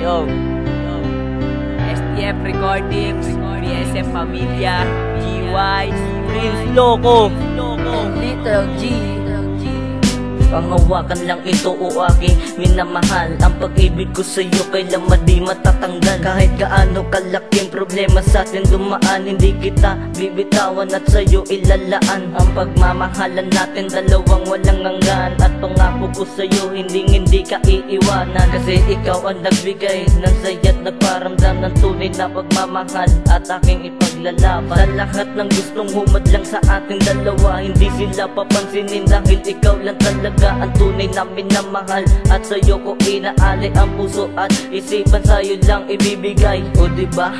Yo, STF Recordings, BSM Pamilya, GY, Prince Loco, Little G. Pangawakan lang ito o aking minamahal. Ang pag-ibig ko sa'yo kailan di matatanggal. Kahit gaano kalaking problema sa atin dumaan, hindi kita bibitawan at sa'yo ilalaan. Ang pagmamahalan natin dalawang walang hanggan. At pangako ko sa'yo hindi ka iiwanan. Kasi ikaw ang nagbigay ng saya't nagparamdam ng tunay na pagmamahal at aking ipaglalaban. Sa lahat ng gustong humadlang sa ating dalawa, hindi sila papansinin dahil ikaw lang talaga ang tunay na minamahal. At sa'yo ko inaali ang puso at isipan, sa'yo lang ibibigay. O diba?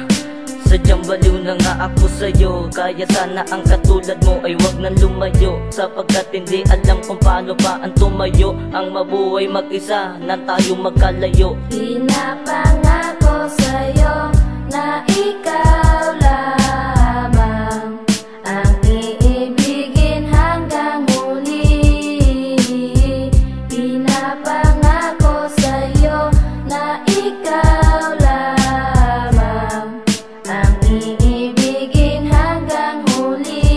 Sadyang baliw na nga ako sa'yo. Kaya sana ang katulad mo ay wag nang lumayo, sapagkat hindi alam kung paano pa ang tumayo. Ang mabuhay mag-isa na tayo magkalayo. Pinapangako sa'yo na ikaw lamang ang iibigin hanggang huli. Pinapangako sa'yo na ikaw lamang ang iibigin hanggang huli.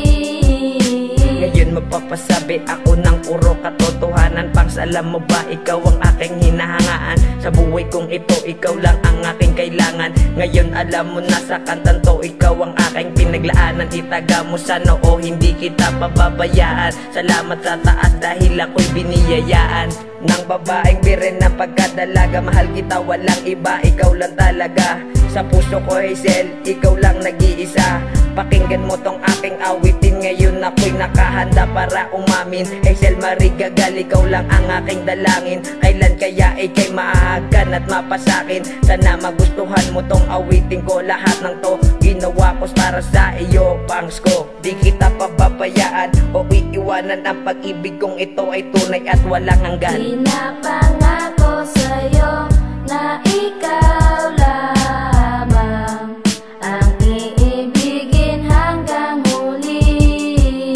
Ngayon mapapasabi ako ng puro katotohanan. Pangs alam mo ba, ikaw ang aking hinahangaan. Sa buhay kong ito, ikaw lang ang aking kailangan. Ngayon alam mo na sa kantang to, ikaw ang aking pinaglaanan. Itaga mo sa noo, hindi kita pababayaan. Salamat sa taas dahil ako'y biniyayaan ng babaeng biren na pagkadalaga. Mahal kita, walang iba, ikaw lang talaga. Sa puso ko Hazel, ikaw lang nag-iisa. Pakinggan mo tong aking awitin, ngayon ako'y nakahanda para umamin. Hazel Marie Gagal, ikaw lang ang aking dalangin. Kailan kaya ikay maahagan at mapasakin? Sana magustuhan mo tong awitin ko. Lahat ng to ginawa ko para sa iyo, pangs ko. Di kita pababayaan o iiwanan. Ang pag-ibig kong ito ay tunay at walang hanggan. Pinapangako sa'yo na ikaw lamang ang iibigin hanggang huli.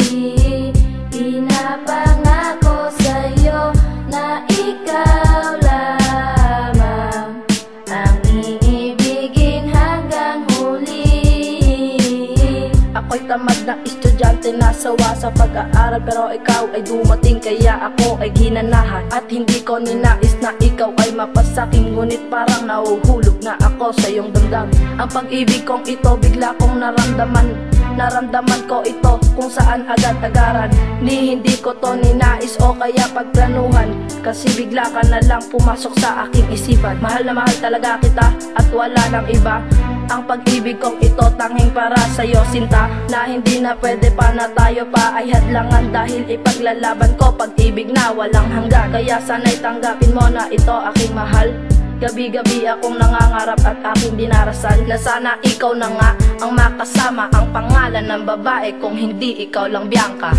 Pinapangako sa'yo na ikaw lamang ang iibigin hanggang huli. Ako'y tamad na estudyante, nasawa sa pag-aaral, pero ikaw ay dumating kaya ako ay ginanahan. At hindi ko ninais na ikaw ay mapasakin, ngunit parang nahuhulog na ako sa iyong damdam. Ang pag-ibig kong ito bigla kong naramdaman ko ito kung saan agad-agaran. Hindi ko to ninais o kaya pagplanuhan, kasi bigla ka na lang pumasok sa aking isipan. Mahal na mahal talaga kita at wala nang iba. Ang pag-ibig kong ito tanging para sa'yo, sinta, na hindi na pwede pa na tayo pa ay hadlangan. Dahil ipaglalaban ko pag-ibig na walang hanggan. Kaya sana'y tanggapin mo na ito aking mahal. Gabi-gabi akong nangangarap at aking dinarasal na sana ikaw na nga ang makasama ang pangalan ng babae, kung hindi ikaw lang Bianca.